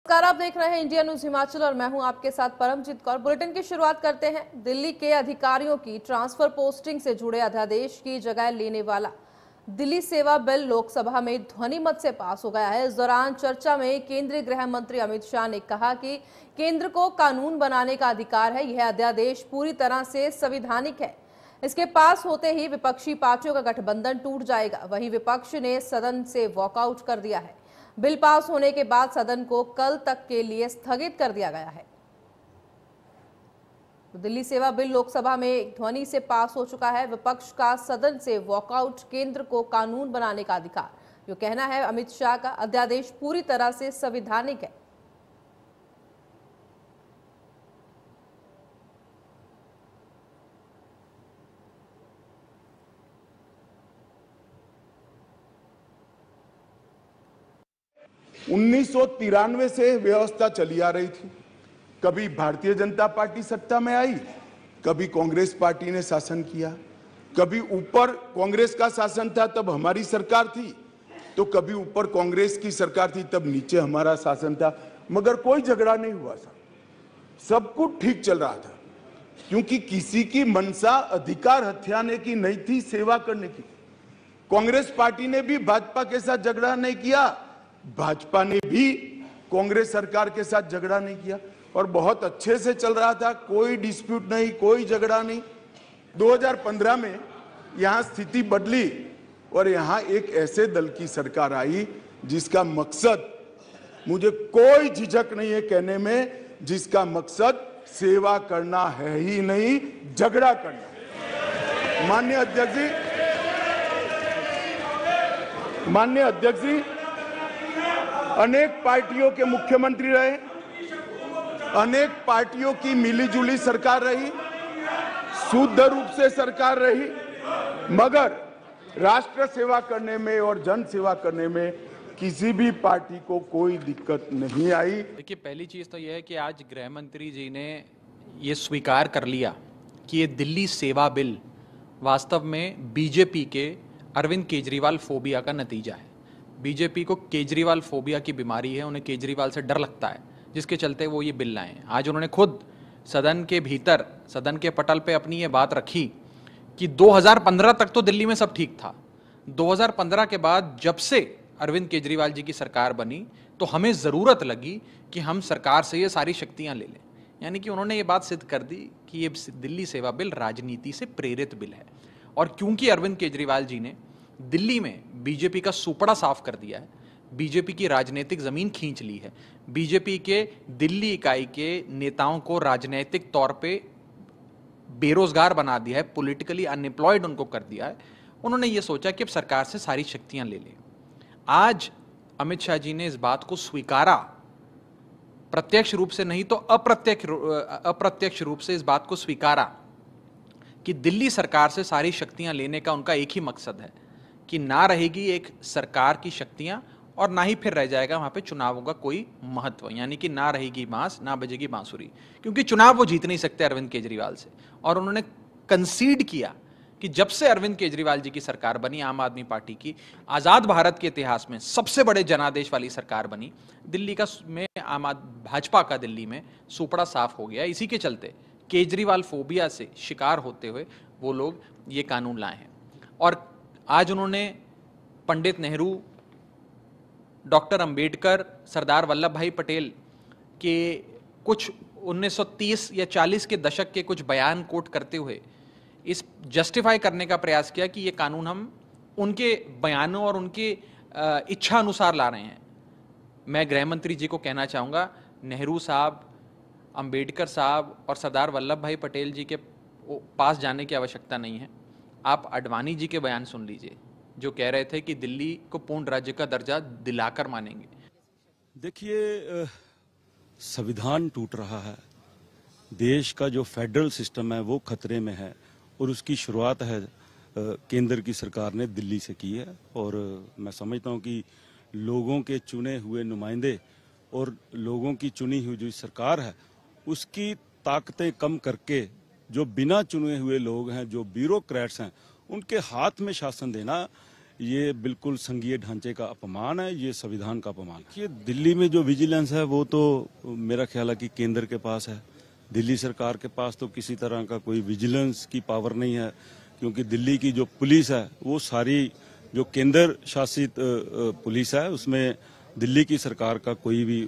नमस्कार, आप देख रहे हैं इंडिया न्यूज हिमाचल और मैं हूं आपके साथ परमजीत कौर। बुलेटिन की शुरुआत करते हैं। दिल्ली के अधिकारियों की ट्रांसफर पोस्टिंग से जुड़े अध्यादेश की जगह लेने वाला दिल्ली सेवा बिल लोकसभा में ध्वनि मत से पास हो गया है। इस दौरान चर्चा में केंद्रीय गृह मंत्री अमित शाह ने कहा कि केंद्र को कानून बनाने का अधिकार है। यह अध्यादेश पूरी तरह से संवैधानिक है। इसके पास होते ही विपक्षी पार्टियों का गठबंधन टूट जाएगा। वहीं विपक्ष ने सदन से वॉकआउट कर दिया है। बिल पास होने के बाद सदन को कल तक के लिए स्थगित कर दिया गया है। तो दिल्ली सेवा बिल लोकसभा में ध्वनि से पास हो चुका है। विपक्ष का सदन से वॉकआउट, केंद्र को कानून बनाने का अधिकार, जो कहना है अमित शाह का। अध्यादेश पूरी तरह से संवैधानिक है। उन्नीस से व्यवस्था चली आ रही थी। कभी भारतीय जनता पार्टी सत्ता में आई, कभी कांग्रेस पार्टी ने शासन किया, कभी ऊपर कांग्रेस का शासन था तब हमारी सरकार थी, तो कभी ऊपर कांग्रेस की सरकार थी तब नीचे हमारा शासन था, मगर कोई झगड़ा नहीं हुआ था। सब कुछ ठीक चल रहा था, क्योंकि किसी की मंशा अधिकार हथियाने की नहीं थी, सेवा करने की। कांग्रेस पार्टी ने भी भाजपा के साथ झगड़ा नहीं किया, भाजपा ने भी कांग्रेस सरकार के साथ झगड़ा नहीं किया और बहुत अच्छे से चल रहा था। कोई डिस्प्यूट नहीं, कोई झगड़ा नहीं। 2015 में यहां स्थिति बदली और यहां एक ऐसे दल की सरकार आई जिसका मकसद, मुझे कोई झिझक नहीं है कहने में, जिसका मकसद सेवा करना है ही नहीं, झगड़ा करना। माननीय अध्यक्ष जी अनेक पार्टियों के मुख्यमंत्री रहे, अनेक पार्टियों की मिलीजुली सरकार रही, शुद्ध रूप से सरकार रही, मगर राष्ट्र सेवा करने में और जन सेवा करने में किसी भी पार्टी को कोई दिक्कत नहीं आई। देखिए, पहली चीज तो यह है कि आज गृह मंत्री जी ने ये स्वीकार कर लिया कि ये दिल्ली सेवा बिल वास्तव में बीजेपी के अरविंद केजरीवाल फोबिया का नतीजा है। बीजेपी को केजरीवाल फोबिया की बीमारी है, उन्हें केजरीवाल से डर लगता है, जिसके चलते वो ये बिल लाए हैं। आज उन्होंने खुद सदन के भीतर, सदन के पटल पे अपनी ये बात रखी कि 2015 तक तो दिल्ली में सब ठीक था। 2015 के बाद जब से अरविंद केजरीवाल जी की सरकार बनी तो हमें ज़रूरत लगी कि हम सरकार से ये सारी शक्तियां ले लें। यानी कि उन्होंने ये बात सिद्ध कर दी कि ये दिल्ली सेवा बिल राजनीति से प्रेरित बिल है। और क्योंकि अरविंद केजरीवाल जी ने दिल्ली में बीजेपी का सुपड़ा साफ कर दिया है, बीजेपी की राजनीतिक जमीन खींच ली है, बीजेपी के दिल्ली इकाई के नेताओं को राजनीतिक तौर पे बेरोजगार बना दिया है, पॉलिटिकली अनएम्प्लॉयड उनको कर दिया है, उन्होंने ये सोचा कि अब सरकार से सारी शक्तियां ले लें। आज अमित शाह जी ने इस बात को स्वीकारा, प्रत्यक्ष रूप से नहीं तो अप्रत्यक्ष रूप से इस बात को स्वीकारा कि दिल्ली सरकार से सारी शक्तियां लेने का उनका एक ही मकसद है कि ना रहेगी एक सरकार की शक्तियां और ना ही फिर रह जाएगा वहां पे चुनावों का कोई महत्व। यानी कि ना रहेगी बांस, ना बजेगी बांसुरी, क्योंकि चुनाव वो जीत नहीं सकते अरविंद केजरीवाल से। और उन्होंने कंसीड किया कि जब से अरविंद केजरीवाल जी की सरकार बनी, आम आदमी पार्टी की आजाद भारत के इतिहास में सबसे बड़े जनादेश वाली सरकार बनी, दिल्ली का में भाजपा का दिल्ली में सुपड़ा साफ हो गया। इसी के चलते केजरीवाल फोबिया से शिकार होते हुए वो लोग ये कानून लाए हैं। और आज उन्होंने पंडित नेहरू, डॉक्टर अंबेडकर, सरदार वल्लभ भाई पटेल के कुछ 1930 या 40 के दशक के कुछ बयान कोट करते हुए इस जस्टिफाई करने का प्रयास किया कि ये कानून हम उनके बयानों और उनके इच्छा अनुसार ला रहे हैं। मैं गृह मंत्री जी को कहना चाहूँगा, नेहरू साहब, अंबेडकर साहब और सरदार वल्लभ भाई पटेल जी के पास जाने की आवश्यकता नहीं है। आप आडवाणी जी के बयान सुन लीजिए, जो कह रहे थे कि दिल्ली को पूर्ण राज्य का दर्जा दिलाकर मानेंगे। देखिए, संविधान टूट रहा है, देश का जो फेडरल सिस्टम है वो खतरे में है और उसकी शुरुआत है केंद्र की सरकार ने दिल्ली से की है। और मैं समझता हूँ कि लोगों के चुने हुए नुमाइंदे और लोगों की चुनी हुई जो सरकार है उसकी ताकतें कम करके जो बिना चुने हुए लोग हैं, जो ब्यूरोक्रेट्स हैं, उनके हाथ में शासन देना ये बिल्कुल संघीय ढांचे का अपमान है, ये संविधान का अपमान है। ये दिल्ली में जो विजिलेंस है वो तो मेरा ख्याल है कि केंद्र के पास है। दिल्ली सरकार के पास तो किसी तरह का कोई विजिलेंस की पावर नहीं है, क्योंकि दिल्ली की जो पुलिस है वो सारी जो केंद्र शासित पुलिस है, उसमें दिल्ली की सरकार का कोई भी